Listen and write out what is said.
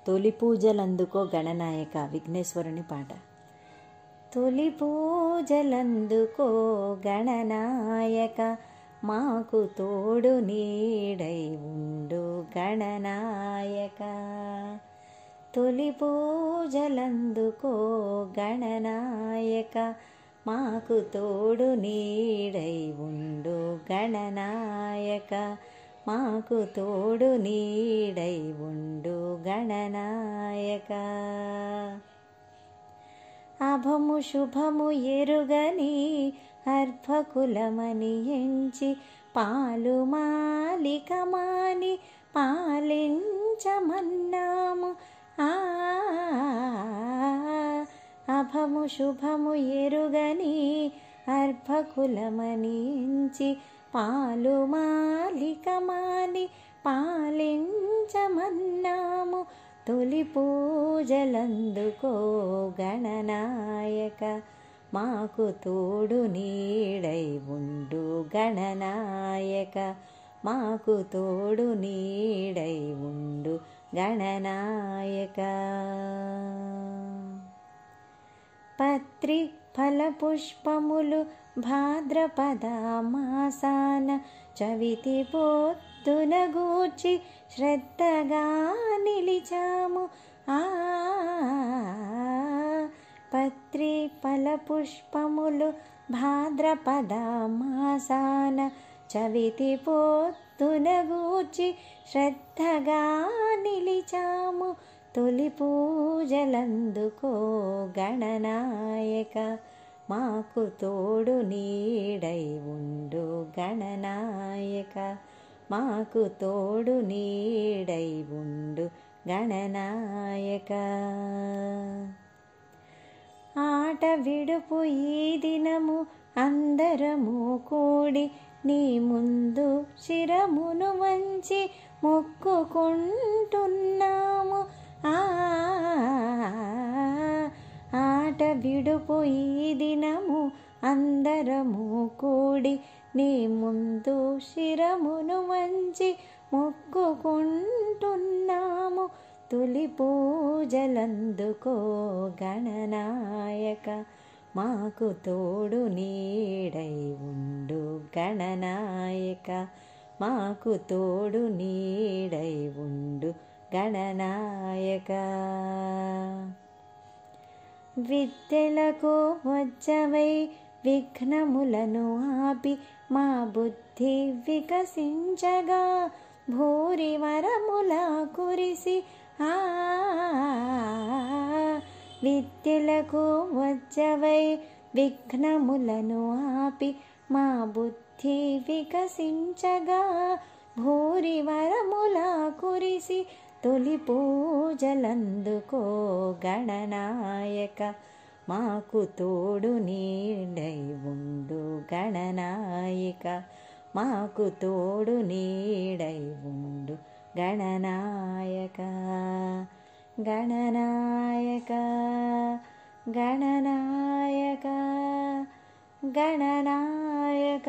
తొలి పూజలందుకో గణనాయక విఘ్నేశ్వరుని పాట. తొలి పూజలందుకో గణనాయక మాకు తోడు నీడై ఉండు గణనాయక. తొలి పూజలందుకో గణనాయక మాకు తోడు నీడై ఉండు గణనాయక. మాకు తోడు నీడై ఉండు గణనాయక. అభము శుభము ఎరుగని అర్భకులమని ఎంచి పాలు మాలికమాని పాలించమన్నాము. అభము శుభము ఎరుగని అర్భకులమని ఎంచి పాలు మాలికమాని పాలించమన్నాము. తొలి పూజలందుకో గణనాయక మాకు తోడు నీడై ఉండు గణనాయక. మాకు తోడు నీడై ఉండు గణనాయక. పత్రి ఫల పుష్పములు భాద్రపద మాసాన చవితి పొద్దున గూర్చి శ్రద్ధగా నిలిచాము. పత్రి ఫల పుష్పములు భాద్రపద మాసాన చవితి పొద్దున గూర్చి శ్రద్ధగా నిలిచాము. తొలి పూజలందుకో గణనాయక మాకు తోడు నీడై ఉండు గణనాయక. మాకు తోడు నీడై ఉండు గణనాయక. ఆట విడుపు ఈ దినము అందరము కూడి నీ ముందు శిరమును వంచి మొక్కుకుంటున్నాము. ఆట విడుపు ఈ దినము అందరము కూడి నీ ముందు శిరమును వంచి మొక్కుకుంటున్నాము. తొలి పూజలందుకో గణనాయక మాకు తోడు నీడై ఉండు గణనాయక. మాకు తోడు నీడై ఉండు గణనాయక. విద్యలకు వచ్చవై విఘ్నములను ఆపి మా బుద్ధి వికసించగా భూరి వరముల కురిసి. విద్యలకు వచ్చవై విఘ్నములను ఆపి మా బుద్ధి వికసించగా భూరి వరముల కురిసి. తొలి పూజలందుకో గణనాయక మాకు తోడు నీడై ఉండు గణనాయక. మాకు తోడు నీడై ఉండు గణనాయక. గణనాయక గణనాయక గణనాయక.